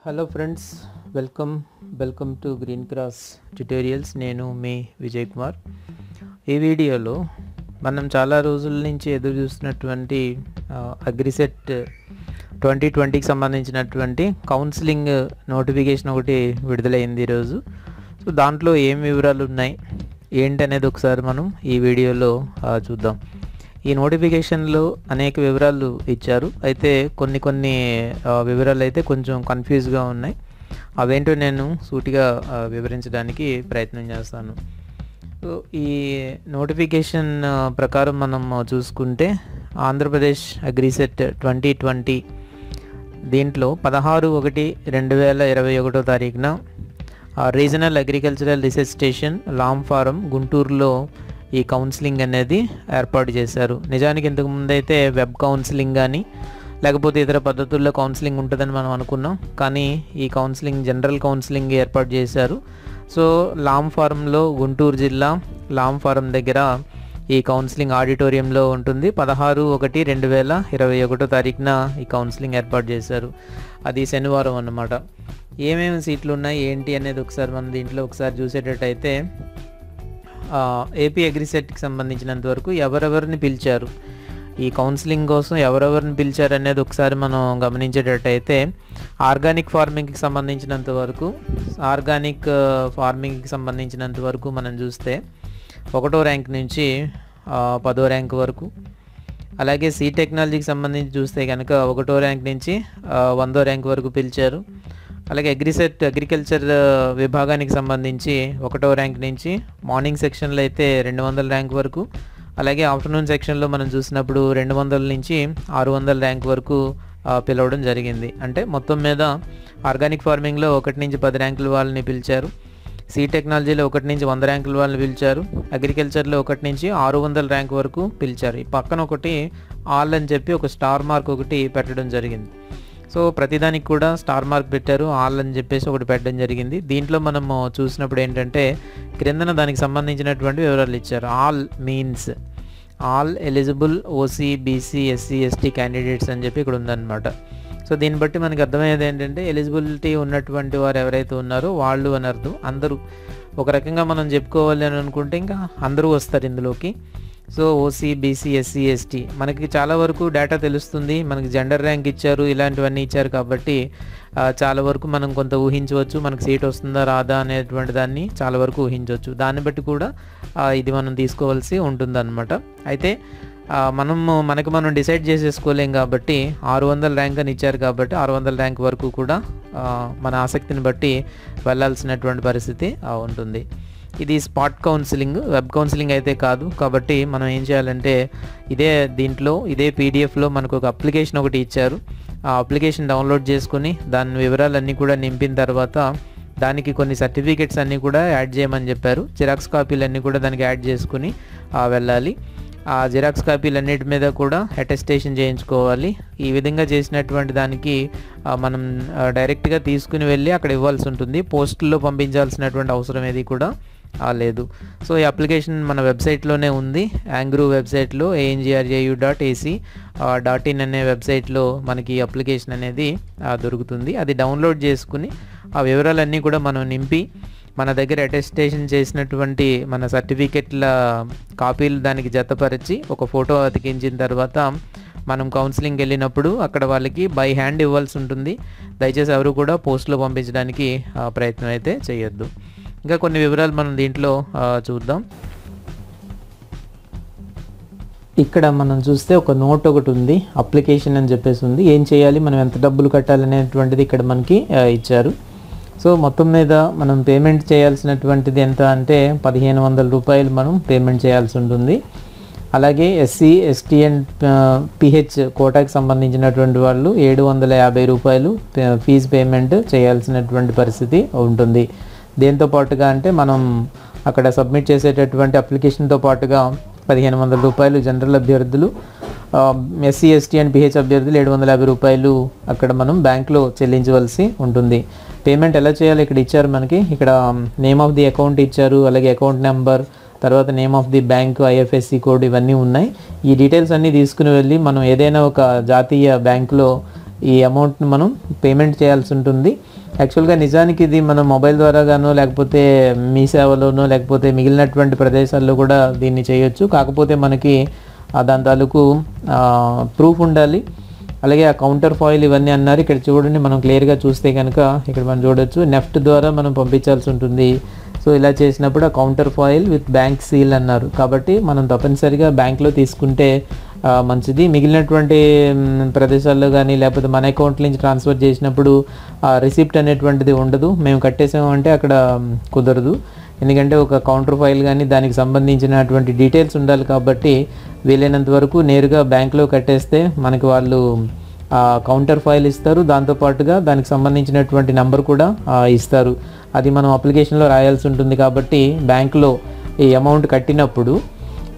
Hello friends, welcome to green cross tutorials. నేను మీ విజయ్ కుమార్. ఈ వీడియోలో మనం చాలా రోజుల నుంచి ఎదురు చూస్తున్నటువంటి అగ్రిసెట్ 2020కి సంబంధించినటువంటి కౌన్సిలింగ్ నోటిఫికేషన్ ఒకటి విడుదలైంది ఈరోజు. సో దాంట్లో ఏం వివరాలు ఉన్నాయి ఏంటనేది ఒకసారి మనం ఈ వీడియోలో చూద్దాం. ఈ నోటిఫికేషన్లో అనేక వివరాలు ఇచ్చారు, అయితే కొన్ని వివరాలు అయితే కొంచెం కన్ఫ్యూజ్గా ఉన్నాయి. అవేంటో నేను సూటిగా వివరించడానికి ప్రయత్నం చేస్తాను. సో ఈ నోటిఫికేషన్ ప్రకారం మనం చూసుకుంటే ఆంధ్రప్రదేశ్ అగ్రిసెట్ 2020 దీంట్లో 16/1/2021 తారీఖున regional agricultural research station Lam farm గుంటూరులో ఈ కౌన్సిలింగ్ అనేది ఏర్పాటు చేశారు. నిజానికి ఇంతకు ముందైతే వెబ్ కౌన్సిలింగ్ కానీ లేకపోతే ఇతర పద్ధతుల్లో కౌన్సిలింగ్ ఉంటుందని మనం అనుకున్నాం, కానీ ఈ కౌన్సిలింగ్ జనరల్ కౌన్సిలింగ్ ఏర్పాటు చేశారు. సో లామ్ ఫారంలో, గుంటూరు జిల్లా లామ్ ఫారం దగ్గర ఈ కౌన్సిలింగ్ ఆడిటోరియంలో ఉంటుంది. 16/1/2021 తారీఖున ఈ కౌన్సిలింగ్ ఏర్పాటు చేశారు. అది శనివారం అన్నమాట. ఏమేమి సీట్లు ఉన్నాయి ఏంటి అనేది ఒకసారి మనం దీంట్లో ఒకసారి చూసేటట్టయితే ఏపీ అగ్రిసెట్కి సంబంధించినంత వరకు ఎవరెవరిని పిలిచారు, ఈ కౌన్సిలింగ్ కోసం ఎవరెవరిని పిలిచారు అనేది ఒకసారి మనం గమనించేటట్టయితే ఆర్గానిక్ ఫార్మింగ్కి సంబంధించినంత వరకు మనం చూస్తే 1వ ర్యాంక్ నుంచి 10వ ర్యాంక్ వరకు, అలాగే సీ టెక్నాలజీకి సంబంధించి చూస్తే కనుక 1వ ర్యాంక్ నుంచి 100వ ర్యాంక్ వరకు పిలిచారు. అలాగే అగ్రికల్చర్ విభాగానికి సంబంధించి 1వ ర్యాంక్ నుంచి మార్నింగ్ సెక్షన్లో అయితే 200 ర్యాంక్ వరకు, అలాగే ఆఫ్టర్నూన్ సెక్షన్లో మనం చూసినప్పుడు 200 నుంచి 600 ర్యాంక్ వరకు పిలవడం జరిగింది. అంటే మొత్తం మీద ఆర్గానిక్ ఫార్మింగ్లో 1 నుంచి 10 ర్యాంకుల వాళ్ళని పిలిచారు, సీ టెక్నాలజీలో 1 నుంచి 100 ర్యాంకుల వాళ్ళని పిలిచారు, అగ్రికల్చర్లో 1 నుంచి 600 ర్యాంక్ వరకు పిలిచారు. ఈ పక్కన ఒకటి ఆల్ అని చెప్పి ఒక స్టార్ మార్క్ ఒకటి పెట్టడం జరిగింది. సో ప్రతిదానికి కూడా స్టార్ మార్క్ పెట్టారు, ఆల్ అని చెప్పేసి ఒకటి పెట్టడం జరిగింది. దీంట్లో మనము చూసినప్పుడు ఏంటంటే క్రిందన దానికి సంబంధించినటువంటి వివరాలు ఇచ్చారు. All means all eligible OC, BC, SC, ST candidates అని చెప్పి ఇక్కడ ఉందన్నమాట. సో దీన్ని బట్టి మనకి అర్థమయ్యేది ఏంటంటే ఎలిజిబిలిటీ ఉన్నటువంటి వారు ఎవరైతే ఉన్నారో వాళ్ళు అని అర్థం. అందరూ ఒక రకంగా మనం చెప్పుకోవాలి అని అనుకుంటే ఇంకా అందరూ వస్తారు ఇందులోకి. So OC, BC, SC, ST మనకి చాలా వరకు డేటా తెలుస్తుంది. మనకి జెండర్ ర్యాంక్ ఇచ్చారు, ఇలాంటివన్నీ ఇచ్చారు కాబట్టి చాలా వరకు మనం కొంత ఊహించవచ్చు, మనకు సీట్ వస్తుందా రాదా అనేటువంటి దాన్ని చాలా వరకు ఊహించవచ్చు. దాన్ని బట్టి కూడా ఇది మనం తీసుకోవాల్సి ఉంటుందన్నమాట. అయితే మనం డిసైడ్ చేసేసుకోలేం కాబట్టి 600 ర్యాంక్ అని ఇచ్చారు కాబట్టి 600 ర్యాంక్ వరకు కూడా మన ఆసక్తిని బట్టి వెళ్ళాల్సినటువంటి పరిస్థితి ఉంటుంది. ఇది స్పాట్ కౌన్సిలింగ్, వెబ్ కౌన్సిలింగ్ అయితే కాదు. కాబట్టి మనం ఏం చేయాలంటే ఇదే పీడిఎఫ్లో మనకు ఒక అప్లికేషన్ ఒకటి ఇచ్చారు. ఆ అప్లికేషన్ డౌన్లోడ్ చేసుకుని దాని వివరాలన్నీ కూడా నింపిన తర్వాత దానికి కొన్ని సర్టిఫికెట్స్ అన్నీ కూడా యాడ్ చేయమని చెప్పారు. జిరాక్స్ కాపీలన్నీ కూడా దానికి యాడ్ చేసుకుని వెళ్ళాలి. ఆ జిరాక్స్ కాపీలన్నిటి మీద కూడా అటెస్టేషన్ చేయించుకోవాలి. ఈ విధంగా చేసినటువంటి దానికి మనం డైరెక్ట్గా తీసుకుని వెళ్ళి అక్కడ ఇవ్వాల్సి ఉంటుంది. పోస్టుల్లో పంపించాల్సినటువంటి అవసరం ఏది కూడా లేదు. సో ఈ అప్లికేషన్ మన వెబ్సైట్లోనే ఉంది. యాంగ్రూ వెబ్సైట్లో angruu.ac.in అనే వెబ్సైట్లో మనకి ఈ అప్లికేషన్ అనేది దొరుకుతుంది. అది డౌన్లోడ్ చేసుకుని ఆ వివరాలన్నీ కూడా మనం నింపి మన దగ్గర అటెస్టేషన్ చేసినటువంటి మన సర్టిఫికెట్ల కాపీలు దానికి జతపరిచి ఒక ఫోటో అతికించిన తర్వాత మనం కౌన్సిలింగ్ వెళ్ళినప్పుడు అక్కడ వాళ్ళకి బై హ్యాండ్ ఇవ్వాల్సి ఉంటుంది. దయచేసి ఎవరు కూడా పోస్ట్లో పంపించడానికి ప్రయత్నం అయితే చేయొద్దు. ఇంకా కొన్ని వివరాలు మనం దీంట్లో చూద్దాం. ఇక్కడ మనం చూస్తే ఒక నోట్ ఒకటి ఉంది, అప్లికేషన్ అని చెప్పేసి ఉంది. ఏం చేయాలి, మనం ఎంత డబ్బులు కట్టాలనేటువంటిది ఇక్కడ మనకి ఇచ్చారు. సో మొత్తం మీద మనం పేమెంట్ చేయాల్సినటువంటిది ఎంత అంటే 1500 రూపాయలు మనం పేమెంట్ చేయాల్సి ఉంటుంది. అలాగే ఎస్సీ, ఎస్టీ అండ్ పిహెచ్ కోటాకి సంబంధించినటువంటి వాళ్ళు 750 రూపాయలు ఫీజు పేమెంట్ చేయాల్సినటువంటి పరిస్థితి ఉంటుంది. దీంతో పాటుగా అంటే మనం అక్కడ సబ్మిట్ చేసేటటువంటి అప్లికేషన్తో పాటుగా 1500 రూపాయలు జనరల్ అభ్యర్థులు, ఎస్సీ, ఎస్టీ అండ్ పిహెచ్ అభ్యర్థులు 750 రూపాయలు అక్కడ మనం బ్యాంక్లో చెల్లించవలసి ఉంటుంది. పేమెంట్ ఎలా చేయాలి ఇక్కడ ఇచ్చారు మనకి. ఇక్కడ నేమ్ ఆఫ్ ది అకౌంట్ ఇచ్చారు, అలాగే అకౌంట్ నెంబర్, తర్వాత name of the bank, IFSC code ఇవన్నీ ఉన్నాయి. ఈ డీటెయిల్స్ అన్నీ తీసుకుని వెళ్ళి మనం ఏదైనా ఒక జాతీయ బ్యాంకులో ఈ అమౌంట్ని మనం పేమెంట్ చేయాల్సి ఉంటుంది. యాక్చువల్గా నిజానికి ఇది మనం మొబైల్ ద్వారా గానో లేకపోతే మీ సేవలోనో లేకపోతే మిగిలినటువంటి ప్రదేశాల్లో కూడా దీన్ని చేయొచ్చు. కాకపోతే మనకి దాని తాలూకు ప్రూఫ్ ఉండాలి. అలాగే ఆ కౌంటర్ ఫాయిల్ ఇవన్నీ అన్నారు. ఇక్కడ చూడండి, మనం క్లియర్గా చూస్తే కనుక ఇక్కడ మనం చూడొచ్చు నెఫ్ట్ ద్వారా మనం పంపించాల్సి ఉంటుంది. సో ఇలా చేసినప్పుడు ఆ counter foil with bank seal అన్నారు. కాబట్టి మనం తప్పనిసరిగా బ్యాంక్లో తీసుకుంటే మంచిది. మిగిలినటువంటి ప్రదేశాల్లో కానీ లేకపోతే మన అకౌంట్ నుంచి ట్రాన్స్ఫర్ చేసినప్పుడు రిసిప్ట్ అనేటువంటిది ఉండదు. మేము కట్టేసామంటే అక్కడ కుదరదు. ఎందుకంటే ఒక కౌంటర్ ఫైల్ కానీ దానికి సంబంధించినటువంటి డీటెయిల్స్ ఉండాలి. కాబట్టి వీలైనంత వరకు నేరుగా బ్యాంక్లో కట్టేస్తే మనకి వాళ్ళు కౌంటర్ ఫైల్ ఇస్తారు. దాంతోపాటుగా దానికి సంబంధించినటువంటి నెంబర్ కూడా ఇస్తారు. అది మనం అప్లికేషన్లో రాయాల్సి ఉంటుంది. కాబట్టి బ్యాంక్లో ఈ అమౌంట్ కట్టినప్పుడు,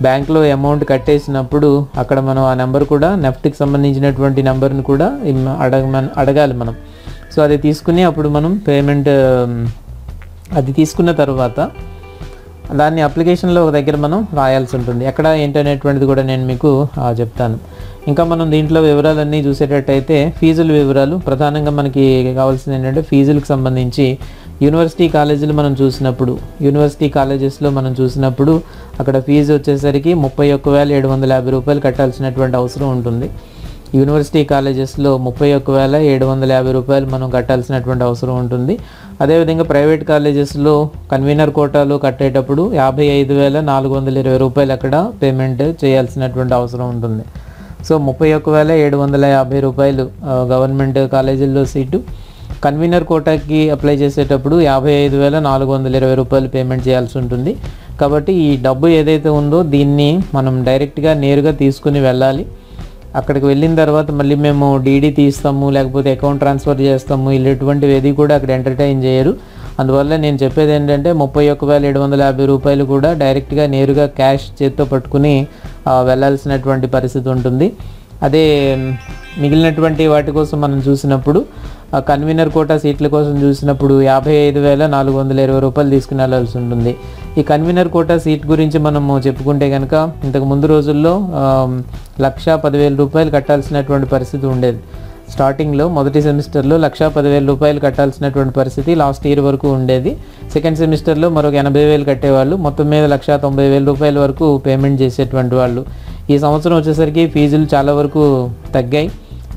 బ్యాంక్లో అమౌంట్ కట్టేసినప్పుడు అక్కడ మనం ఆ నెంబర్ కూడా నెఫ్ట్కి సంబంధించినటువంటి నెంబర్ని కూడా అడగాలి మనం. సో అది తీసుకుని అప్పుడు మనం పేమెంట్ అది తీసుకున్న తర్వాత దాన్ని అప్లికేషన్లో ఒక దగ్గర మనం రాయాల్సి ఉంటుంది. ఎక్కడ ఏంటనేటువంటిది కూడా నేను మీకు చెప్తాను. ఇంకా మనం దీంట్లో వివరాలన్నీ చూసేటట్టయితే ఫీజుల వివరాలు ప్రధానంగా మనకి కావాల్సింది ఏంటంటే ఫీజులకు సంబంధించి యూనివర్సిటీ కాలేజీలు మనం చూసినప్పుడు, యూనివర్సిటీ కాలేజెస్లో మనం చూసినప్పుడు అక్కడ ఫీజు వచ్చేసరికి 31,750 రూపాయలు కట్టాల్సినటువంటి అవసరం ఉంటుంది. యూనివర్సిటీ కాలేజెస్లో 31,750 రూపాయలు మనం కట్టాల్సినటువంటి అవసరం ఉంటుంది. అదేవిధంగా ప్రైవేట్ కాలేజెస్లో కన్వీనర్ కోటాలో కట్టేటప్పుడు 55,420 రూపాయలు అక్కడ పేమెంట్ చేయాల్సినటువంటి అవసరం ఉంటుంది. సో 31,750 రూపాయలు గవర్నమెంట్ కాలేజీల్లో సీటు, కన్వీనర్ కోటాకి అప్లై చేసేటప్పుడు 55,420 రూపాయలు పేమెంట్ చేయాల్సి ఉంటుంది. కాబట్టి ఈ డబ్బు ఏదైతే ఉందో దీన్ని మనం డైరెక్ట్గా నేరుగా తీసుకుని వెళ్ళాలి. అక్కడికి వెళ్ళిన తర్వాత మళ్ళీ మేము డీడీ తీస్తాము లేకపోతే అకౌంట్ ట్రాన్స్ఫర్ చేస్తాము, ఇలాంటివి ఏది కూడా అక్కడ ఎంటర్టైన్ చేయరు. అందువల్ల నేను చెప్పేది ఏంటంటే 31,750 రూపాయలు కూడా డైరెక్ట్గా నేరుగా క్యాష్ చేత్తో పట్టుకుని వెళ్ళాల్సినటువంటి పరిస్థితి ఉంటుంది. అదే మిగిలినటువంటి వాటి కోసం మనం చూసినప్పుడు కన్వీనర్ కోటా సీట్ల కోసం చూసినప్పుడు 55,420 రూపాయలు తీసుకుని వెళ్ళాల్సి ఉంటుంది. ఈ కన్వీనర్ కోటా సీట్ గురించి మనము చెప్పుకుంటే కనుక ఇంతకు ముందు రోజుల్లో 1,10,000 రూపాయలు కట్టాల్సినటువంటి పరిస్థితి ఉండేది. స్టార్టింగ్లో మొదటి సెమిస్టర్లో 1,10,000 రూపాయలు కట్టాల్సినటువంటి పరిస్థితి లాస్ట్ ఇయర్ వరకు ఉండేది. సెకండ్ సెమిస్టర్లో మరొక 80,000 కట్టేవాళ్ళు. మొత్తం మీద 1,90,000 రూపాయల వరకు పేమెంట్ చేసేటువంటి వాళ్ళు. ఈ సంవత్సరం వచ్చేసరికి ఫీజులు చాలా వరకు తగ్గాయి.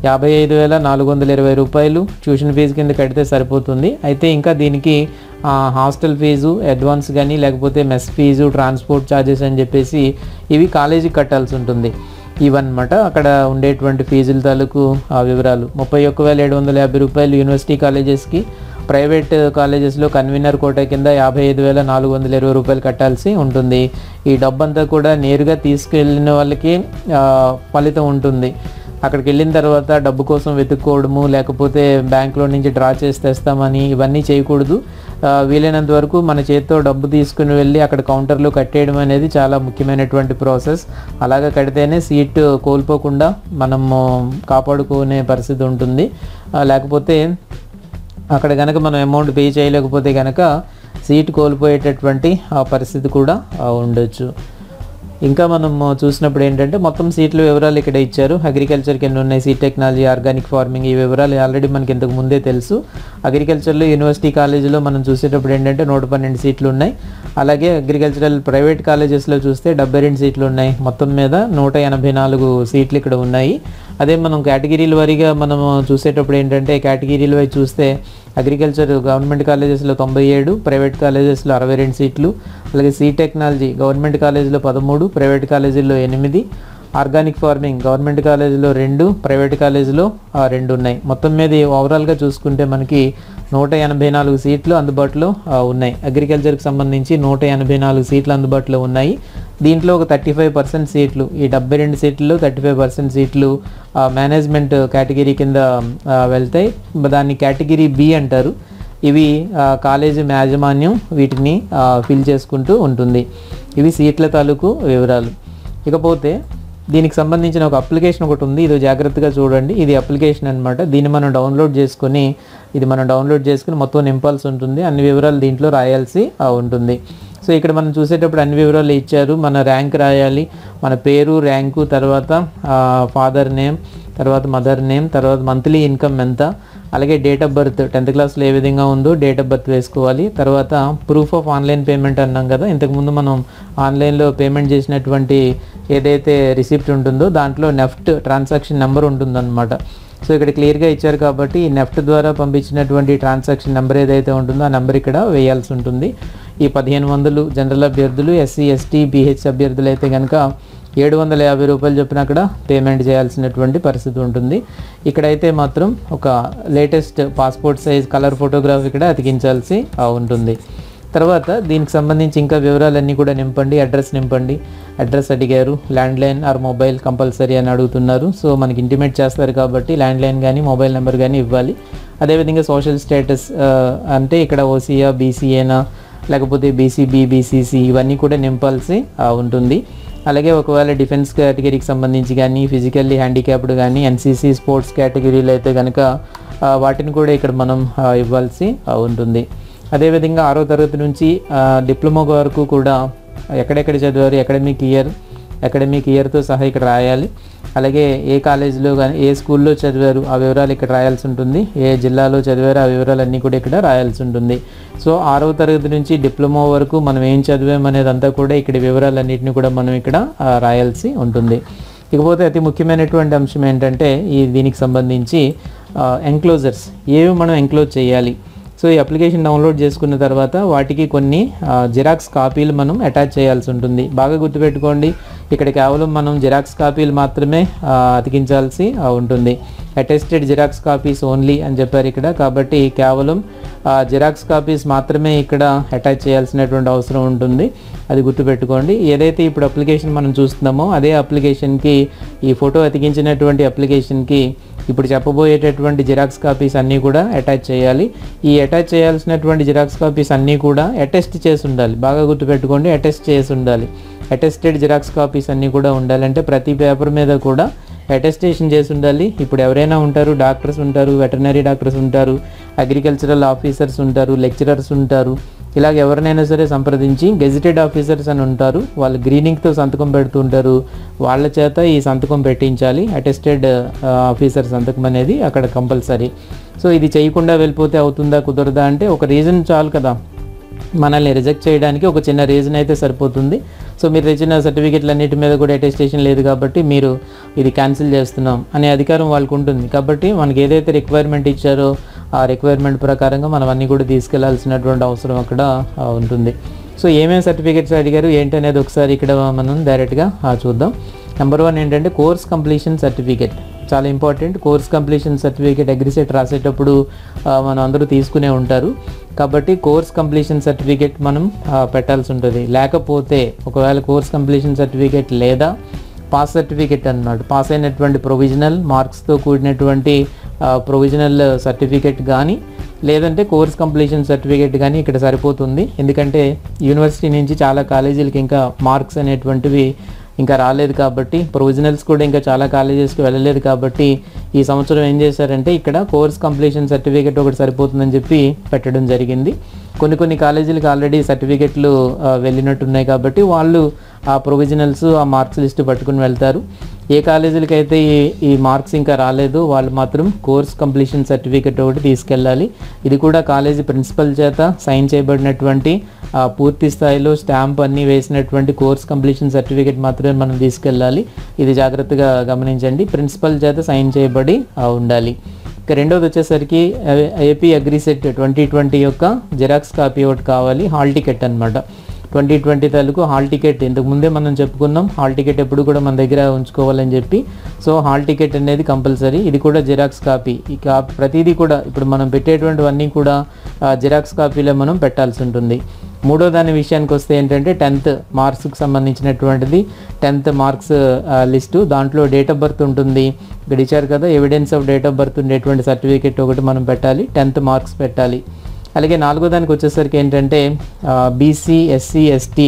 55,420 రూపాయలు ట్యూషన్ ఫీజు కింద కడితే సరిపోతుంది. అయితే ఇంకా దీనికి హాస్టల్ ఫీజు అడ్వాన్స్ కానీ లేకపోతే మెస్ ఫీజు, ట్రాన్స్పోర్ట్ ఛార్జెస్ అని చెప్పేసి ఇవి కాలేజీకి కట్టాల్సి ఉంటుంది. ఇవన్నమాట అక్కడ ఉండేటువంటి ఫీజుల తాలూకు వివరాలు. 31,750 రూపాయలు యూనివర్సిటీ కాలేజెస్కి, ప్రైవేట్ కాలేజెస్లో కన్వీనర్ కోటా కింద 55,420 రూపాయలు కట్టాల్సి ఉంటుంది. ఈ డబ్బంతా కూడా నేరుగా తీసుకెళ్ళిన వాళ్ళకి ఫలితం ఉంటుంది. అక్కడికి వెళ్ళిన తర్వాత డబ్బు కోసం వెతుక్కోవడము లేకపోతే బ్యాంక్లో నుంచి డ్రా చేసి తెస్తామని ఇవన్నీ చేయకూడదు. వీలైనంత వరకు మన చేతితో డబ్బు తీసుకుని వెళ్ళి అక్కడ కౌంటర్లో కట్టేయడం అనేది చాలా ముఖ్యమైనటువంటి ప్రాసెస్. అలాగా కడితేనే సీట్ కోల్పోకుండా మనము కాపాడుకునే పరిస్థితి ఉంటుంది. లేకపోతే అక్కడ కనుక మనం అమౌంట్ పే చేయలేకపోతే కనుక సీట్ కోల్పోయేటటువంటి పరిస్థితి కూడా ఉండొచ్చు. ఇంకా మనం చూసినప్పుడు ఏంటంటే మొత్తం సీట్ల వివరాలు ఇక్కడ ఇచ్చారు. అగ్రికల్చర్కి ఎన్ని ఉన్నాయి, సీడ్ టెక్నాలజీ, ఆర్గానిక్ ఫార్మింగ్, ఈ వివరాలు ఆల్రెడీ మనకి ఇంతకు ముందే తెలుసు. అగ్రికల్చర్లో యూనివర్సిటీ కాలేజీలో మనం చూసేటప్పుడు ఏంటంటే 112 సీట్లు ఉన్నాయి. అలాగే అగ్రికల్చరల్ ప్రైవేట్ కాలేజెస్లో చూస్తే 72 సీట్లు ఉన్నాయి. మొత్తం మీద 184 సీట్లు ఇక్కడ ఉన్నాయి. అదే మనం కేటగిరీల వారీగా మనం చూసేటప్పుడు ఏంటంటే కేటగిరీల వైపు చూస్తే అగ్రికల్చర్ గవర్నమెంట్ కాలేజెస్లో 97, ప్రైవేట్ కాలేజెస్లో 62 సీట్లు. అలాగే సీడ్ టెక్నాలజీ గవర్నమెంట్ కాలేజీలో 13, ప్రైవేట్ కాలేజీలో 8, ఆర్గానిక్ ఫార్మింగ్ గవర్నమెంట్ కాలేజీలో 2, ప్రైవేట్ కాలేజీలో 2 ఉన్నాయి. మొత్తం మీద ఓవరాల్గా చూసుకుంటే మనకి 184 సీట్లు అందుబాటులో ఉన్నాయి. అగ్రికల్చర్కి సంబంధించి 184 సీట్లు అందుబాటులో ఉన్నాయి. దీంట్లో ఒక 35% సీట్లు, ఈ 72 సీట్లలో 35% సీట్లు మేనేజ్మెంట్ కేటగిరీ కింద వెళ్తాయి. దాన్ని కేటగిరీ బి అంటారు. ఇవి కాలేజీ యాజమాన్యం వీటిని ఫిల్ చేసుకుంటూ ఉంటుంది. ఇవి సీట్ల తాలూకు వివరాలు. ఇకపోతే దీనికి సంబంధించిన ఒక అప్లికేషన్ ఒకటి ఉంది. ఇది జాగ్రత్తగా చూడండి. ఇది అప్లికేషన్ అనమాట. దీన్ని మనం డౌన్లోడ్ చేసుకుని మొత్తం నింపాల్సి ఉంటుంది. అన్ని వివరాలు దీంట్లో రాయాల్సి ఉంటుంది. సో ఇక్కడ మనం చూసేటప్పుడు అన్ని వివరాలు ఇచ్చారు. మన ర్యాంక్ రాయాలి, మన పేరు, ర్యాంకు, తర్వాత ఫాదర్ నేమ్, తర్వాత మదర్ నేమ్, తర్వాత మంత్లీ ఇన్కమ్ ఎంత, అలాగే డేట్ ఆఫ్ బర్త్ 10th క్లాస్లో ఏ విధంగా ఉందో డేట్ ఆఫ్ బర్త్ వేసుకోవాలి. తర్వాత ప్రూఫ్ ఆఫ్ ఆన్లైన్ పేమెంట్ అన్నాం కదా, ఇంతకుముందు మనం ఆన్లైన్లో పేమెంట్ చేసినటువంటి ఏదైతే రిసిప్ట్ ఉంటుందో దాంట్లో నెఫ్ట్ ట్రాన్సాక్షన్ నెంబర్ ఉంటుందన్నమాట. సో ఇక్కడ క్లియర్గా ఇచ్చారు కాబట్టి ఈ నెఫ్ట్ ద్వారా పంపించినటువంటి ట్రాన్సాక్షన్ నెంబర్ ఏదైతే ఉంటుందో ఆ నెంబర్ ఇక్కడ వేయాల్సి ఉంటుంది. ఈ 1500 జనరల్ అభ్యర్థులు, ఎస్సీ ఎస్టీ బీహెచ్ అభ్యర్థులు అయితే కనుక 750 రూపాయలు చొప్పున అక్కడ పేమెంట్ చేయాల్సినటువంటి పరిస్థితి ఉంటుంది. ఇక్కడైతే మాత్రం ఒక latest passport size colour photograph ఇక్కడ అతికించాల్సి ఉంటుంది. తర్వాత దీనికి సంబంధించి ఇంకా వివరాలన్నీ కూడా నింపండి. అడ్రస్ నింపండి. అడ్రస్ అడిగారు. ల్యాండ్లైన్ ఆర్ మొబైల్ కంపల్సరీ అని అడుగుతున్నారు. సో మనకి ఇంటిమేట్ చేస్తారు కాబట్టి ల్యాండ్లైన్ కానీ మొబైల్ నెంబర్ కానీ ఇవ్వాలి. అదేవిధంగా సోషల్ స్టేటస్ అంటే ఇక్కడ ఓసీయా, బీసీఏనా, లేకపోతే బీసీబీ, బీసీసీ ఇవన్నీ కూడా నింపాల్సి ఉంటుంది. అలాగే ఒకవేళ డిఫెన్స్ కేటగిరీకి సంబంధించి కానీ, ఫిజికల్లీ హ్యాండిక్యాప్డ్ కానీ, ఎన్సీసీ స్పోర్ట్స్ కేటగిరీలో అయితే కనుక వాటిని కూడా ఇక్కడ మనం ఇవ్వాల్సి ఉంటుంది. అదేవిధంగా 6వ తరగతి నుంచి డిప్లొమా వరకు కూడా ఎక్కడెక్కడ చదివారు, అకాడమిక్ ఇయర్తో సహా ఇక్కడ రాయాలి. అలాగే ఏ కాలేజీలో కానీ ఏ స్కూల్లో చదివారు ఆ వివరాలు ఇక్కడ రాయాల్సి ఉంటుంది. ఏ జిల్లాలో చదివారు ఆ వివరాలన్నీ కూడా ఇక్కడ రాయాల్సి ఉంటుంది. సో 6వ తరగతి నుంచి డిప్లొమా వరకు మనం ఏం చదివామనేది అంతా కూడా ఇక్కడ వివరాలన్నింటినీ కూడా మనం ఇక్కడ రాయాల్సి ఉంటుంది. ఇకపోతే అతి ముఖ్యమైనటువంటి అంశం ఏంటంటే దీనికి సంబంధించి ఎంక్లోజర్స్ ఏవి మనం ఎంక్లోజ్ చేయాలి. సో ఈ అప్లికేషన్ డౌన్లోడ్ చేసుకున్న తర్వాత వాటికి కొన్ని జిరాక్స్ కాపీలు మనం అటాచ్ చేయాల్సి ఉంటుంది. బాగా గుర్తుపెట్టుకోండి, ఇక్కడ కేవలం మనం జిరాక్స్ కాపీలు మాత్రమే అతికించాల్సి ఉంటుంది. అటెస్టెడ్ జిరాక్స్ కాపీస్ ఓన్లీ అని చెప్పారు ఇక్కడ. కాబట్టి కేవలం జిరాక్స్ కాపీస్ మాత్రమే ఇక్కడ అటాచ్ చేయాల్సినటువంటి అవసరం ఉంటుంది. అది గుర్తుపెట్టుకోండి. ఏదైతే ఇప్పుడు అప్లికేషన్ మనం చూస్తున్నామో అదే అప్లికేషన్కి, ఈ ఫోటో అతికించినటువంటి అప్లికేషన్కి ఇప్పుడు చెప్పబోయేటటువంటి జిరాక్స్ కాపీస్ అన్నీ కూడా అటాచ్ చేయాలి. ఈ అటాచ్ చేయాల్సినటువంటి జిరాక్స్ కాపీస్ అన్నీ కూడా అటెస్ట్ చేసి ఉండాలి. బాగా గుర్తుపెట్టుకోండి, అటెస్ట్ చేసి ఉండాలి. అటెస్టెడ్ జిరాక్స్ కాపీస్ అన్నీ కూడా ఉండాలంటే ప్రతి పేపర్ మీద కూడా అటెస్టేషన్ చేసి ఉండాలి. ఇప్పుడు ఎవరైనా ఉంటారు, డాక్టర్స్ ఉంటారు, వెటర్నరీ డాక్టర్స్ ఉంటారు, అగ్రికల్చరల్ ఆఫీసర్స్ ఉంటారు, లెక్చరర్స్ ఉంటారు. ఇలాగ ఎవరినైనా సరే సంప్రదించి గెజిటెడ్ ఆఫీసర్స్ అని ఉంటారు, వాళ్ళు గ్రీనింగ్తో సంతకం పెడుతుంటారు, వాళ్ళ చేత ఈ సంతకం పెట్టించాలి. అటెస్టెడ్ ఆఫీసర్ సంతకం అనేది అక్కడ కంపల్సరీ. సో ఇది చేయకుండా వెళ్ళిపోతే అవుతుందా, కుదరదా అంటే ఒక రీజన్ చాలు కదా, మనల్ని రిజెక్ట్ చేయడానికి ఒక చిన్న రీజన్ అయితే సరిపోతుంది. సో మీరు తెచ్చిన సర్టిఫికెట్లు అన్నిటి మీద కూడా అటెస్టేషన్ లేదు కాబట్టి మీరు ఇది క్యాన్సిల్ చేస్తున్నాం అనే అధికారం వాళ్ళకు ఉంటుంది. కాబట్టి మనకి ఏదైతే రిక్వైర్మెంట్ ఇచ్చారో ఆ రిక్వైర్మెంట్ ప్రకారంగా మనం అన్నీ కూడా తీసుకెళ్లాల్సినటువంటి అవసరం అక్కడ ఉంటుంది. సో ఏమేమి సర్టిఫికెట్స్ అడిగారు ఏంటనేది ఒకసారి ఇక్కడ మనం డైరెక్ట్గా చూద్దాం. నెంబర్ 1 ఏంటంటే కోర్స్ కంప్లీషన్ సర్టిఫికెట్, చాలా important. Course completion certificate AGRICET రాసేటప్పుడు మనం అందరూ తీసుకునే ఉంటారు. కాబట్టి కోర్స్ కంప్లీషన్ సర్టిఫికేట్ మనం పెట్టాల్సి ఉంటుంది. లేకపోతే ఒకవేళ కోర్స్ కంప్లీషన్ సర్టిఫికేట్ లేదా పాస్ సర్టిఫికేట్ అన్నమాట, పాస్ అయినటువంటి ప్రొవిజనల్ మార్క్స్తో కూడినటువంటి ప్రొవిజనల్ సర్టిఫికేట్ కానీ, లేదంటే కోర్స్ కంప్లీషన్ సర్టిఫికేట్ కానీ ఇక్కడ సరిపోతుంది. ఎందుకంటే యూనివర్సిటీ నుంచి చాలా కాలేజీలకి ఇంకా మార్క్స్ అనేటువంటివి ఇంకా రాలేదు కాబట్టి, ప్రొవిజనల్స్ కూడా ఇంకా చాలా కాలేజెస్కి వెళ్ళలేదు కాబట్టి ఈ సంవత్సరం ఏం చేశారంటే ఇక్కడ కోర్స్ కంప్లీషన్ సర్టిఫికేట్ ఒకటి సరిపోతుందని చెప్పి పెట్టడం జరిగింది. కొన్ని కాలేజీలకు ఆల్రెడీ సర్టిఫికెట్లు వెళ్ళినట్టున్నాయి కాబట్టి వాళ్ళు ఆ ప్రొవిజనల్స్ ఆ మార్క్స్ లిస్ట్ పట్టుకుని వెళ్తారు. ఏ కాలేజీలకి అయితే ఈ మార్క్స్ ఇంకా రాలేదు వాళ్ళు మాత్రం కోర్స్ కంప్లీషన్ సర్టిఫికెట్ ఒకటి తీసుకెళ్ళాలి. ఇది కూడా కాలేజీ ప్రిన్సిపల్ చేత సైన్ చేయబడినటువంటి పూర్తి స్థాయిలో స్టాంప్ అన్నీ వేసినటువంటి కోర్స్ కంప్లీషన్ సర్టిఫికెట్ మాత్రమే మనం తీసుకెళ్ళాలి. ఇది జాగ్రత్తగా గమనించండి, ప్రిన్సిపల్ చేత సైన్ చేయబడి ఉండాలి. ఇక రెండోది వచ్చేసరికి ఏపీ అగ్రిసెట్ 2020 యొక్క జిరాక్స్ కాపీ ఒకటి కావాలి. హాల్ టికెట్ అనమాట, 2020 తాలూకు హాల్ టికెట్. ఇంతకుముందే మనం చెప్పుకున్నాం హాల్ టికెట్ ఎప్పుడు కూడా మన దగ్గర ఉంచుకోవాలని చెప్పి. సో హాల్ టికెట్ అనేది కంపల్సరీ, ఇది కూడా జిరాక్స్ కాపీ. ఇక ప్రతిదీ కూడా ఇప్పుడు మనం పెట్టేటువంటివన్నీ కూడా జిరాక్స్ కాపీలో మనం పెట్టాల్సి ఉంటుంది. మూడో దాని విషయానికి వస్తే ఏంటంటే 10th మార్క్స్కి సంబంధించినటువంటిది 10th మార్క్స్ లిస్టు, దాంట్లో డేట్ ఆఫ్ బర్త్ ఉంటుంది. ఇక్కడ ఇచ్చారు కదా, evidence of date of birth ఉండేటువంటి సర్టిఫికేట్ ఒకటి మనం పెట్టాలి, 10th మార్క్స్ పెట్టాలి. అలాగే నాలుగో దానికి వచ్చేసరికి ఏంటంటే బీసీ, ఎస్సీ, ఎస్టీ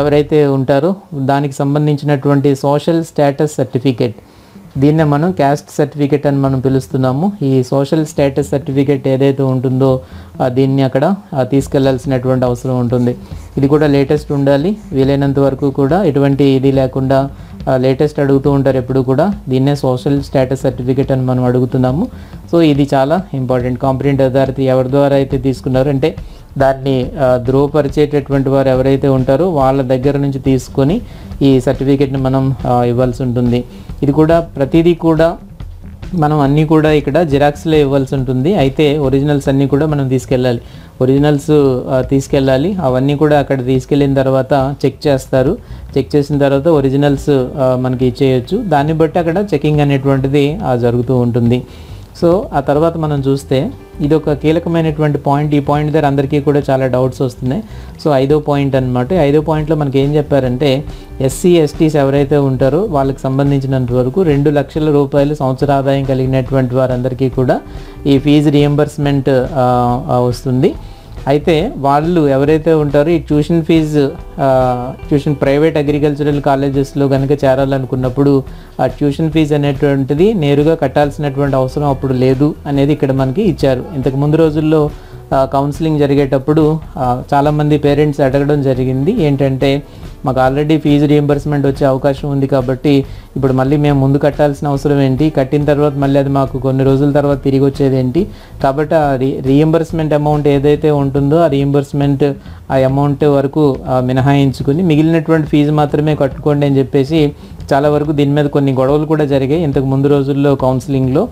ఎవరైతే ఉంటారో దానికి సంబంధించినటువంటి సోషల్ స్టేటస్ సర్టిఫికేట్, దీన్నే మనం క్యాస్ట్ సర్టిఫికేట్ అని మనం పిలుస్తున్నాము. ఈ సోషల్ స్టేటస్ సర్టిఫికేట్ ఏదైతే ఉంటుందో దీన్ని అక్కడ తీసుకెళ్లాల్సినటువంటి అవసరం ఉంటుంది. ఇది కూడా లేటెస్ట్ ఉండాలి, వీలైనంత వరకు కూడా ఎటువంటి ఇది లేకుండా లేటెస్ట్ అడుగుతూ ఉంటారు ఎప్పుడు కూడా. దీన్నే సోషల్ స్టేటస్ సర్టిఫికేట్ అని మనం అడుగుతున్నాము. సో ఇది చాలా ఇంపార్టెంట్. కాంపిటెంట్ అథారిటీ ఎవరి ద్వారా అయితే తీసుకున్నారో, అంటే దాన్ని ధృవపరిచేటటువంటి వారు ఎవరైతే ఉంటారో వాళ్ళ దగ్గర నుంచి తీసుకొని ఈ సర్టిఫికేట్ని మనం ఇవ్వాల్సి ఉంటుంది. ఇది కూడా ప్రతిదీ కూడా మనం అన్నీ కూడా ఇక్కడ జిరాక్స్లో ఇవ్వాల్సి ఉంటుంది. అయితే ఒరిజినల్స్ అన్నీ కూడా మనం తీసుకెళ్ళాలి. ఒరిజినల్స్ తీసుకెళ్ళాలి. అవన్నీ కూడా అక్కడ తీసుకెళ్ళిన తర్వాత చెక్ చేస్తారు. చెక్ చేసిన తర్వాత ఒరిజినల్స్ మనకి ఇచ్చేయచ్చు. దాన్ని బట్టి అక్కడ చెకింగ్ అనేటువంటిది జరుగుతూ ఉంటుంది. సో ఆ తర్వాత మనం చూస్తే ఇది ఒక కీలకమైనటువంటి పాయింట్. ఈ పాయింట్ దగ్గర అందరికీ కూడా చాలా డౌట్స్ వస్తున్నాయి. సో 5వ పాయింట్ అనమాట. 5వ పాయింట్లో మనకి ఏం చెప్పారంటే ఎస్సీ ఎస్టీస్ ఎవరైతే ఉంటారో వాళ్ళకి సంబంధించినంత వరకు 2 లక్షల రూపాయలు సంవత్సర ఆదాయం కలిగినటువంటి వారందరికీ కూడా ఈ ఫీజు రియంబర్స్మెంట్ వస్తుంది. అయితే వాళ్ళు ఎవరైతే ఉంటారో ఈ ట్యూషన్ ప్రైవేట్ అగ్రికల్చరల్ కాలేజెస్లో కనుక చేరాలనుకున్నప్పుడు ఆ ట్యూషన్ ఫీజు అనేటువంటిది నేరుగా కట్టాల్సినటువంటి అవసరం అప్పుడు లేదు అనేది ఇక్కడ మనకి ఇచ్చారు. ఇంతకు ముందు రోజుల్లో కౌన్సిలింగ్ జరిగేటప్పుడు చాలామంది పేరెంట్స్ అడగడం జరిగింది. ఏంటంటే మాకు ఆల్రెడీ ఫీజు రియంబర్స్మెంట్ వచ్చే అవకాశం ఉంది కాబట్టి ఇప్పుడు మళ్ళీ మేము ముందు కట్టాల్సిన అవసరం ఏంటి, కట్టిన తర్వాత మళ్ళీ అది మాకు కొన్ని రోజుల తర్వాత తిరిగి వచ్చేది ఏంటి, కాబట్టి ఆ రియంబర్స్మెంట్ అమౌంట్ ఏదైతే ఉంటుందో ఆ రియంబర్స్మెంట్ ఆ అమౌంట్ వరకు మినహాయించుకుని మిగిలినటువంటి ఫీజు మాత్రమే కట్టుకోండి అని చెప్పేసి చాలా వరకు దీని మీద కొన్ని గొడవలు కూడా జరిగాయి ఇంతకు ముందు రోజుల్లో కౌన్సిలింగ్లో.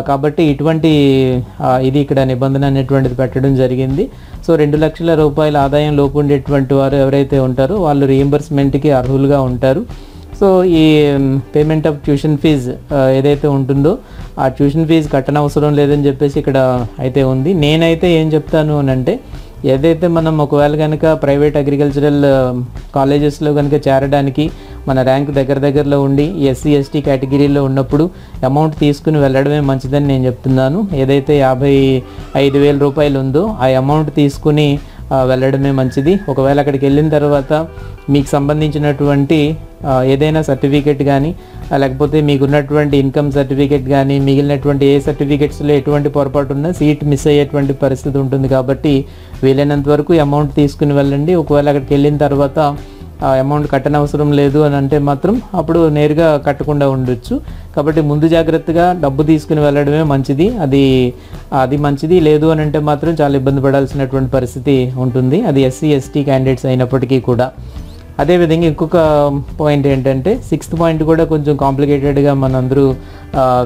కాబట్టి ఇటువంటి ఇది ఇక్కడ నిబంధన అనేటువంటిది పెట్టడం జరిగింది. సో 2 లక్షల రూపాయల ఆదాయం లోపు ఉండేటువంటి వారు ఎవరైతే ఉంటారో వాళ్ళు రియంబర్స్మెంట్కి అర్హులుగా ఉంటారు. సో ఈ పేమెంట్ ఆఫ్ ట్యూషన్ ఫీజు ఏదైతే ఉంటుందో ఆ ట్యూషన్ ఫీజు కట్టనవసరం లేదని చెప్పేసి ఇక్కడ అయితే ఉంది. నేనైతే ఏం చెప్తాను అని అంటే, ఏదైతే మనం ఒకవేళ కనుక ప్రైవేట్ అగ్రికల్చరల్ కాలేజెస్లో కనుక చేరడానికి మన ర్యాంక్ దగ్గరలో ఉండి ఎస్సీ ఎస్టీ కేటగిరీలో ఉన్నప్పుడు అమౌంట్ తీసుకుని వెళ్ళడమే మంచిదని నేను చెప్తున్నాను. ఏదైతే 55,000 రూపాయలు ఉందో ఆ అమౌంట్ తీసుకుని వెళ్ళడమే మంచిది. ఒకవేళ అక్కడికి వెళ్ళిన తర్వాత మీకు సంబంధించినటువంటి ఏదైనా సర్టిఫికేట్ కానీ లేకపోతే మీకున్నటువంటి ఇన్కమ్ సర్టిఫికేట్ కానీ మిగిలినటువంటి ఏ సర్టిఫికేట్స్లో ఎటువంటి పొరపాటు ఉన్నా సీట్ మిస్ అయ్యేటువంటి పరిస్థితి ఉంటుంది. కాబట్టి వీలైనంత వరకు అమౌంట్ తీసుకుని వెళ్ళండి. ఒకవేళ అక్కడికి వెళ్ళిన తర్వాత అమౌంట్ కట్టనవసరం లేదు అని అంటే మాత్రం అప్పుడు నేరుగా కట్టకుండా ఉండొచ్చు. కాబట్టి ముందు జాగ్రత్తగా డబ్బు తీసుకుని వెళ్ళడమే మంచిది. అది మంచిది. లేదు అని అంటే మాత్రం చాలా ఇబ్బంది పడాల్సినటువంటి పరిస్థితి ఉంటుంది, అది ఎస్సీ ఎస్టీ క్యాండిడేట్స్ అయినప్పటికీ కూడా. అదేవిధంగా ఇంకొక పాయింట్ ఏంటంటే 6th పాయింట్ కూడా కొంచెం కాంప్లికేటెడ్గా మనందరూ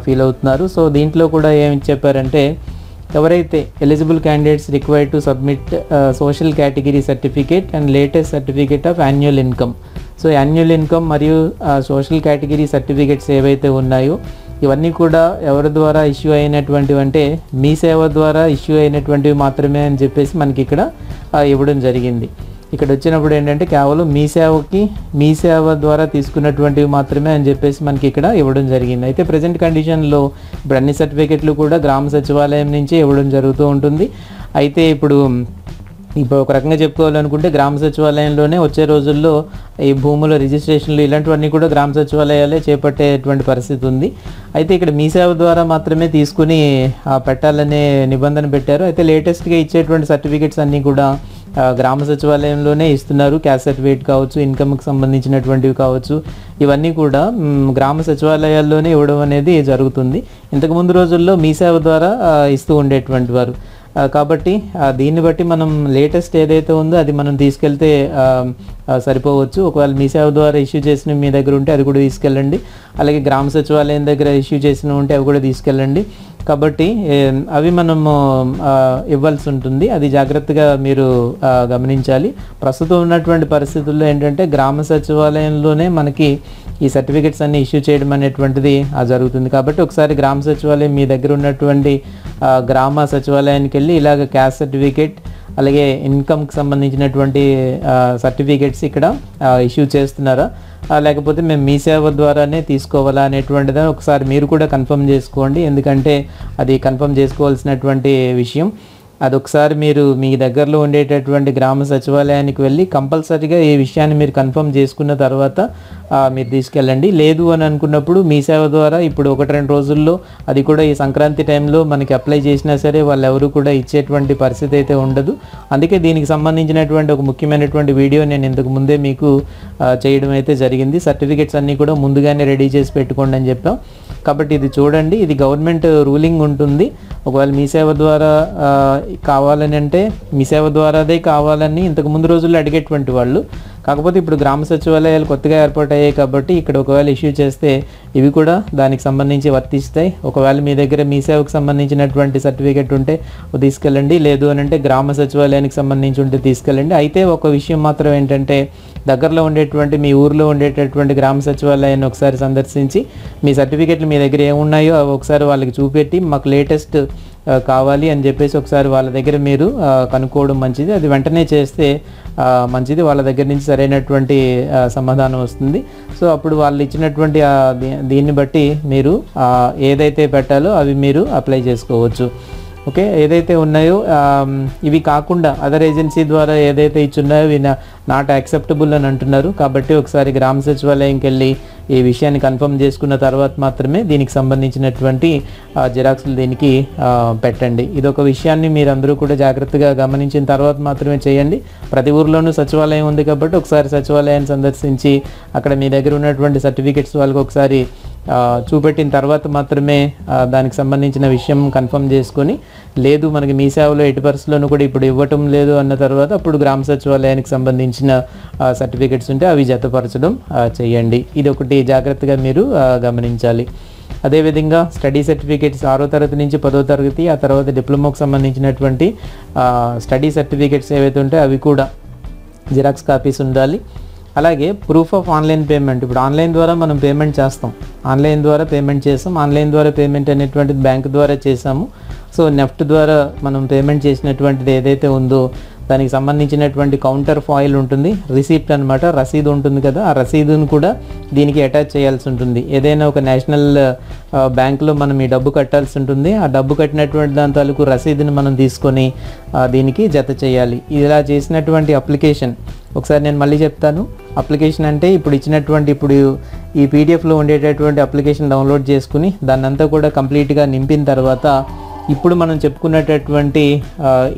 ఫీల్ అవుతున్నారు. సో దీంట్లో కూడా ఏం చెప్పారంటే, ఎవరైతే eligible candidates required to submit social category certificate and latest certificate of annual income. So annual income మరియు సోషల్ కేటగిరీ సర్టిఫికేట్స్ ఏవైతే ఉన్నాయో ఇవన్నీ కూడా ఎవరి ద్వారా ఇష్యూ అయినటువంటివి అంటే మీ సేవ ద్వారా ఇష్యూ అయినటువంటివి మాత్రమే అని చెప్పేసి మనకి ఇక్కడ ఇవ్వడం జరిగింది. ఇక్కడ వచ్చినప్పుడు ఏంటంటే కేవలం మీ సేవ ద్వారా తీసుకున్నటువంటివి మాత్రమే అని చెప్పేసి మనకి ఇక్కడ ఇవ్వడం జరిగింది. అయితే ప్రజెంట్ కండిషన్లో ఇప్పుడు అన్ని సర్టిఫికెట్లు కూడా గ్రామ సచివాలయం నుంచి ఇవ్వడం జరుగుతూ ఉంటుంది. అయితే ఇప్పుడు ఒక రకంగా చెప్పుకోవాలనుకుంటే గ్రామ సచివాలయంలోనే వచ్చే రోజుల్లో ఈ భూముల రిజిస్ట్రేషన్లు ఇలాంటివన్నీ కూడా గ్రామ సచివాలయాలే చేపట్టేటువంటి పరిస్థితి ఉంది. అయితే ఇక్కడ మీ సేవ ద్వారా మాత్రమే తీసుకుని పెట్టాలనే నిబంధన పెట్టారు. అయితే లేటెస్ట్గా ఇచ్చేటువంటి సర్టిఫికెట్స్ అన్నీ కూడా గ్రామ సచివాలయంలోనే ఇస్తున్నారు. క్యాస్ట్ సర్టిఫికేట్ కావచ్చు, ఇన్కమ్కి సంబంధించినటువంటివి కావచ్చు, ఇవన్నీ కూడా గ్రామ సచివాలయాల్లోనే ఇవ్వడం అనేది జరుగుతుంది. ఇంతకుముందు రోజుల్లో మీ సేవ ద్వారా ఇస్తూ ఉండేటువంటి వారు. కాబట్టి దీన్ని బట్టి మనం లేటెస్ట్ ఏదైతే ఉందో అది మనం తీసుకెళ్తే సరిపోవచ్చు. ఒకవేళ మీ సేవ ద్వారా ఇష్యూ చేసిన మీ దగ్గర ఉంటే అది కూడా తీసుకెళ్ళండి. అలాగే గ్రామ సచివాలయం దగ్గర ఇష్యూ చేసిన ఉంటే అవి కూడా తీసుకెళ్ళండి. కాబట్టి అవి మనము ఇవ్వాల్సి ఉంటుంది. అది జాగ్రత్తగా మీరు గమనించాలి. ప్రస్తుతం ఉన్నటువంటి పరిస్థితుల్లో ఏంటంటే గ్రామ సచివాలయంలోనే మనకి ఈ సర్టిఫికెట్స్ అన్ని ఇష్యూ చేయడం అనేటువంటిది జరుగుతుంది. కాబట్టి ఒకసారి గ్రామ సచివాలయం మీ దగ్గర ఉన్నటువంటి గ్రామ సచివాలయానికి వెళ్ళి ఇలాగ క్యాస్ట్ సర్టిఫికేట్ అలాగే ఇన్కమ్కి సంబంధించినటువంటి సర్టిఫికేట్స్ ఇక్కడ ఇష్యూ చేస్తున్నారా లేకపోతే మేము మీ సేవ ద్వారానే తీసుకోవాలా అనేటువంటిది ఒకసారి మీరు కూడా కన్ఫర్మ్ చేసుకోండి. ఎందుకంటే అది కన్ఫర్మ్ చేసుకోవాల్సినటువంటి విషయం. అదొకసారి మీరు మీ దగ్గరలో ఉండేటటువంటి గ్రామ సచివాలయానికి వెళ్ళి కంపల్సరీగా ఈ విషయాన్ని మీరు కన్ఫర్మ్ చేసుకున్న తర్వాత మీరు తీసుకెళ్ళండి. లేదు అని అనుకున్నప్పుడు మీ సేవ ద్వారా ఇప్పుడు 1-2 రోజుల్లో, అది కూడా ఈ సంక్రాంతి టైంలో మనకి అప్లై చేసినా సరే వాళ్ళు ఎవరు కూడా ఇచ్చేటువంటి పరిస్థితి అయితే ఉండదు. అందుకే దీనికి సంబంధించినటువంటి ఒక ముఖ్యమైనటువంటి వీడియో నేను ఇంతకు ముందే మీకు చేయడం అయితే జరిగింది. సర్టిఫికేట్స్ అన్నీ కూడా ముందుగానే రెడీ చేసి పెట్టుకోండి అని చెప్పాం. కాబట్టి ఇది చూడండి, ఇది గవర్నమెంట్ రూలింగ్ ఉంటుంది. ఒకవేళ మీ సేవ ద్వారా కావాలని అంటే మీ సేవ ద్వారాదే కావాలని ఇంతకు ముందు రోజుల్లో అడిగేటువంటి వాళ్ళు, కాకపోతే ఇప్పుడు గ్రామ సచివాలయాలు కొత్తగా ఏర్పాటయ్యాయి కాబట్టి ఇక్కడ ఒకవేళ ఇష్యూ చేస్తే ఇవి కూడా దానికి సంబంధించి వర్తిస్తాయి. ఒకవేళ మీ దగ్గర మీ సేవకు సంబంధించినటువంటి సర్టిఫికేట్ ఉంటే తీసుకెళ్ళండి, లేదు అని అంటే గ్రామ సచివాలయానికి సంబంధించి ఉంటే తీసుకెళ్ళండి. అయితే ఒక విషయం మాత్రం ఏంటంటే దగ్గరలో ఉండేటువంటి మీ ఊర్లో ఉండేటటువంటి గ్రామ సచివాలయాన్ని ఒకసారి సందర్శించి మీ సర్టిఫికేట్లు మీ దగ్గర ఏమున్నాయో అవి ఒకసారి వాళ్ళకి చూపెట్టి మాకు లేటెస్ట్ కావాలి అని చెప్పేసి ఒకసారి వాళ్ళ దగ్గర మీరు కనుక్కోవడం మంచిది. అది వెంటనే చేస్తే మంచిది, వాళ్ళ దగ్గర నుంచి సరైనటువంటి సమాధానం వస్తుంది. సో అప్పుడు వాళ్ళు ఇచ్చినటువంటి దీన్ని బట్టి మీరు ఏదైతే పెట్టాలో అవి మీరు అప్లై చేసుకోవచ్చు. ఓకే, ఏదైతే ఉన్నాయో ఇవి కాకుండా అదర్ ఏజెన్సీ ద్వారా ఏదైతే ఇచ్చున్నాయో ఇవి నాట్ యాక్సెప్టబుల్ అని అంటున్నారు. కాబట్టి ఒకసారి గ్రామ సచివాలయంకి వెళ్ళి ఈ విషయాన్ని కన్ఫర్మ్ చేసుకున్న తర్వాత మాత్రమే దీనికి సంబంధించినటువంటి జిరాక్స్లు దీనికి పెట్టండి. ఇదొక విషయాన్ని మీరందరూ కూడా జాగ్రత్తగా గమనించిన తర్వాత మాత్రమే చేయండి. ప్రతి ఊర్లోనూ సచివాలయం ఉంది కాబట్టి ఒకసారి సచివాలయాన్ని సందర్శించి అక్కడ మీ దగ్గర ఉన్నటువంటి సర్టిఫికెట్స్ వాళ్ళకి ఒకసారి చూపెట్టిన తర్వాత మాత్రమే దానికి సంబంధించిన విషయం కన్ఫర్మ్ చేసుకొని, లేదు మనకి మీ సేవలో ఎట్టి పరిస్థితుల్లోనూ కూడా ఇప్పుడు ఇవ్వటం లేదు అన్న తర్వాత అప్పుడు గ్రామ సచివాలయానికి సంబంధించిన సర్టిఫికెట్స్ ఉంటే అవి జతపరచడం చేయండి. ఇది ఒకటి జాగ్రత్తగా మీరు గమనించాలి. అదేవిధంగా స్టడీ సర్టిఫికేట్స్ 6వ తరగతి నుంచి 10వ తరగతి, ఆ తర్వాత డిప్లొమాకు సంబంధించినటువంటి స్టడీ సర్టిఫికేట్స్ ఏవైతే ఉంటాయో అవి కూడా జిరాక్స్ కాపీస్ ఉండాలి. అలాగే ప్రూఫ్ ఆఫ్ ఆన్లైన్ పేమెంట్, ఇప్పుడు ఆన్లైన్ ద్వారా మనం పేమెంట్ చేస్తాం, ఆన్లైన్ ద్వారా పేమెంట్ చేస్తాం. ఆన్లైన్ ద్వారా పేమెంట్ అనేటువంటిది బ్యాంక్ ద్వారా చేసాము. సో నెఫ్ట్ ద్వారా మనం పేమెంట్ చేసినటువంటిది ఏదైతే ఉందో దానికి సంబంధించినటువంటి కౌంటర్ ఫాయిల్ ఉంటుంది, రిసీప్ట్ అనమాట, రసీదు ఉంటుంది కదా, ఆ రసీదును కూడా దీనికి అటాచ్ చేయాల్సి ఉంటుంది. ఏదైనా ఒక నేషనల్ బ్యాంకులో మనం ఈ డబ్బు కట్టాల్సి ఉంటుంది. ఆ డబ్బు కట్టినటువంటి దాని తాలూకు రసీదుని మనం తీసుకొని దీనికి జత చేయాలి. ఇలా చేసినటువంటి అప్లికేషన్ ఒకసారి నేను మళ్ళీ చెప్తాను. అప్లికేషన్ అంటే ఇప్పుడు ఇచ్చినటువంటి ఇప్పుడు ఈ పీడిఎఫ్లో ఉండేటటువంటి అప్లికేషన్ డౌన్లోడ్ చేసుకుని దాన్ని అంతా కూడా కంప్లీట్గా నింపిన తర్వాత ఇప్పుడు మనం చెప్పుకున్నటువంటి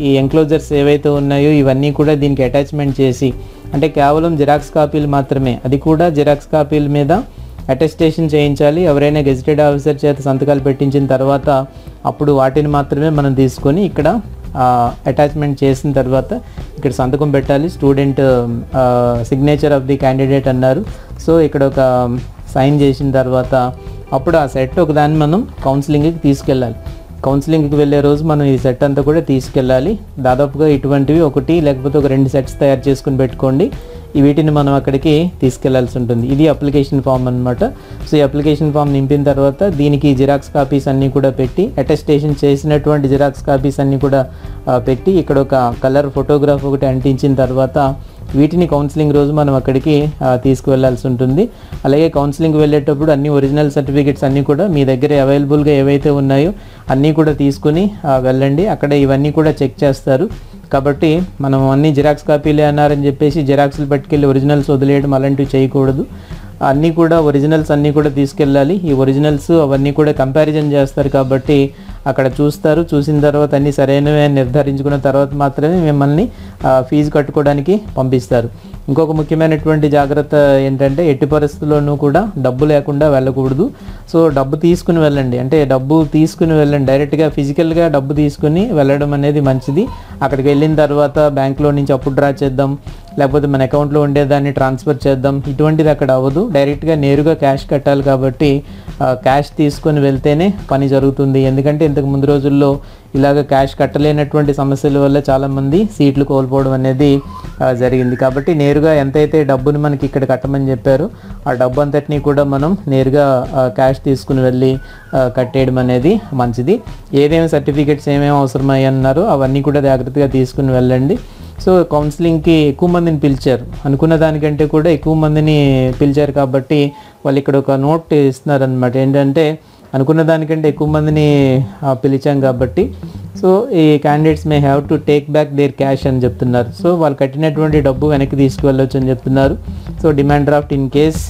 ఈ ఎంక్లోజర్స్ ఏవైతే ఉన్నాయో ఇవన్నీ కూడా దీనికి అటాచ్మెంట్ చేసి, అంటే కేవలం జిరాక్స్ కాపీలు మాత్రమే, అది కూడా జిరాక్స్ కాపీల మీద అటెస్టేషన్ చేయించాలి. ఎవరైనా గెజిటెడ్ ఆఫీసర్ చేత సంతకాలు పెట్టించిన తర్వాత అప్పుడు వాటిని మాత్రమే మనం తీసుకొని ఇక్కడ అటాచ్మెంట్ చేసిన తర్వాత ఇక్కడ సంతకం పెట్టాలి. Student signature of the candidate అన్నారు. సో ఇక్కడ ఒక సైన్ చేసిన తర్వాత అప్పుడు ఆ సెట్ ఒకదాన్ని మనం కౌన్సిలింగ్కి తీసుకెళ్ళాలి. కౌన్సిలింగ్కి వెళ్ళే రోజు మనం ఈ సెట్ అంతా కూడా తీసుకెళ్ళాలి. దాదాపుగా ఇటువంటివి 1 లేకపోతే 2 సెట్స్ తయారు చేసుకుని పెట్టుకోండి. వీటిని మనం అక్కడికి తీసుకెళ్లాల్సి ఉంటుంది. ఇది అప్లికేషన్ ఫామ్ అనమాట. సో ఈ అప్లికేషన్ ఫామ్ నింపిన తర్వాత దీనికి జిరాక్స్ కాపీస్ అన్నీ కూడా పెట్టి, అటెస్టేషన్ చేసినటువంటి జిరాక్స్ కాపీస్ అన్నీ కూడా పెట్టి ఇక్కడ ఒక కలర్ ఫోటోగ్రాఫ్ ఒకటి అంటించిన తర్వాత వీటిని కౌన్సిలింగ్ రోజు మనం అక్కడికి తీసుకువెళ్లాల్సి ఉంటుంది. అలాగే కౌన్సిలింగ్ వెళ్ళేటప్పుడు అన్ని ఒరిజినల్ సర్టిఫికెట్స్ అన్నీ కూడా మీ దగ్గర అవైలబుల్గా ఏవైతే ఉన్నాయో అన్నీ కూడా తీసుకుని వెళ్ళండి. అక్కడ ఇవన్నీ కూడా చెక్ చేస్తారు. కాబట్టి మనం అన్ని జిరాక్స్ కాపీలే అన్నారని చెప్పేసి జిరాక్స్లు పట్టుకెళ్ళి ఒరిజినల్స్ వదిలేయడం అలాంటివి చేయకూడదు. అన్నీ కూడా ఒరిజినల్స్ అన్నీ కూడా తీసుకెళ్ళాలి. ఈ ఒరిజినల్స్ అవన్నీ కూడా కంపారిజన్ చేస్తారు కాబట్టి అక్కడ చూస్తారు. చూసిన తర్వాత అన్నీ సరైనవి అని నిర్ధారించుకున్న తర్వాత మాత్రమే మిమ్మల్ని ఫీజు కట్టుకోవడానికి పంపిస్తారు. ఇంకొక ముఖ్యమైనటువంటి జాగ్రత్త ఏంటంటే ఎట్టి పరిస్థితుల్లోనూ కూడా డబ్బు లేకుండా వెళ్ళకూడదు. సో డబ్బు తీసుకుని వెళ్ళండి, అంటే డబ్బు తీసుకుని వెళ్ళండి, డైరెక్ట్గా ఫిజికల్గా డబ్బు తీసుకుని వెళ్ళడం అనేది మంచిది. అక్కడికి వెళ్ళిన తర్వాత బ్యాంక్లో నుంచి అప్పు డ్రా చేద్దాం, లేకపోతే మన అకౌంట్లో ఉండేదాన్ని ట్రాన్స్ఫర్ చేద్దాం, ఇటువంటిది అక్కడ అవ్వదు. డైరెక్ట్గా నేరుగా క్యాష్ కట్టాలి కాబట్టి క్యాష్ తీసుకొని వెళ్తేనే పని జరుగుతుంది. ఎందుకంటే ఇంతకు ముందు రోజుల్లో ఇలాగ క్యాష్ కట్టలేనటువంటి సమస్యల వల్ల చాలామంది సీట్లు కోల్పోవడం అనేది జరిగింది. కాబట్టి నేరుగా ఎంతైతే డబ్బుని మనకి ఇక్కడ కట్టమని చెప్పారో ఆ డబ్బు అంతటినీ కూడా మనం నేరుగా క్యాష్ తీసుకుని వెళ్ళి కట్టేయడం అనేది మంచిది. ఏదేమి సర్టిఫికెట్స్ ఏమేమి అవసరమయ్యి అన్నారో అవన్నీ కూడా జాగ్రత్తగా తీసుకుని వెళ్ళండి. సో కౌన్సిలింగ్కి ఎక్కువ మందిని పిలిచారు, అనుకున్న దానికంటే కూడా ఎక్కువ మందిని పిలిచారు కాబట్టి వాళ్ళు ఇక్కడ ఒక నోట్ ఇస్తున్నారనమాట. ఏంటంటే అనుకున్న దానికంటే ఎక్కువ మందిని పిలిచాం కాబట్టి సో ఈ candidates may have to take back their cash అని చెప్తున్నారు. సో వాళ్ళు కట్టినటువంటి డబ్బు వెనక్కి తీసుకువెళ్ళొచ్చు అని చెప్తున్నారు. So demand draft in case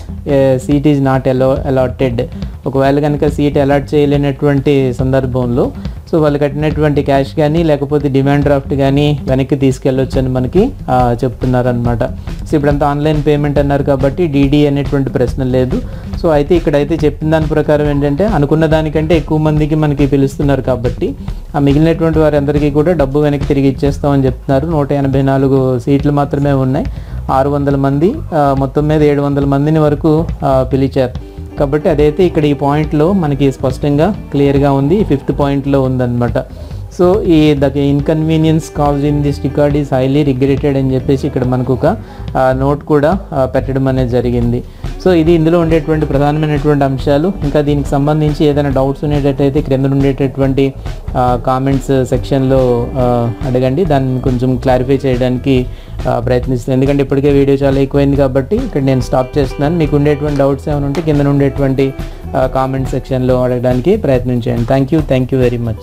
seat is not allotted, ఒకవేళ కనుక సీట్ అలాట్ చేయలేనటువంటి సందర్భంలో సో వాళ్ళు కట్టినటువంటి క్యాష్ కానీ లేకపోతే డిమాండ్ డ్రాఫ్ట్ కానీ వెనక్కి తీసుకెళ్ళొచ్చు అని మనకి చెప్తున్నారు అనమాట. సో ఇప్పుడంతా ఆన్లైన్ పేమెంట్ అన్నారు కాబట్టి డీడీ అనేటువంటి ప్రశ్న లేదు. సో అయితే ఇక్కడైతే చెప్పిన దాని ప్రకారం ఏంటంటే అనుకున్న దానికంటే ఎక్కువ మందికి మనకి పిలుస్తున్నారు కాబట్టి ఆ మిగిలినటువంటి వారందరికీ కూడా డబ్బు వెనక్కి తిరిగి ఇచ్చేస్తామని చెప్తున్నారు. 184 సీట్లు మాత్రమే ఉన్నాయి. 600 మంది మొత్తం మీద 700 మందిని వరకు పిలిచారు కాబట్టి అదైతే ఇక్కడ ఈ పాయింట్లో మనకి స్పష్టంగా క్లియర్గా ఉంది. 5th పాయింట్లో ఉందన్నమాట. సో ఈ the inconvenience caused in this record is highly regretted అని చెప్పేసి ఇక్కడ మనకు ఒక నోట్ కూడా పెట్టడం అనేది జరిగింది. సో ఇది ఇందులో ఉండేటువంటి ప్రధానమైనటువంటి అంశాలు. ఇంకా దీనికి సంబంధించి ఏదైనా డౌట్స్ ఉండేటట్టయితే క్రింద ఉండేటటువంటి కామెంట్స్ సెక్షన్లో అడగండి, దాన్ని కొంచెం క్లారిఫై చేయడానికి ప్రయత్నిస్తాను. ఎందుకంటే ఇప్పటికే వీడియో చాలా ఎక్కువైంది కాబట్టి ఇక్కడ నేను స్టాప్ చేస్తున్నాను. మీకు ఉండేటువంటి డౌట్స్ ఏమైనా ఉంటే కింద ఉండేటువంటి కామెంట్ సెక్షన్లో అడగడానికి ప్రయత్నం చేయండి. Thank you very much.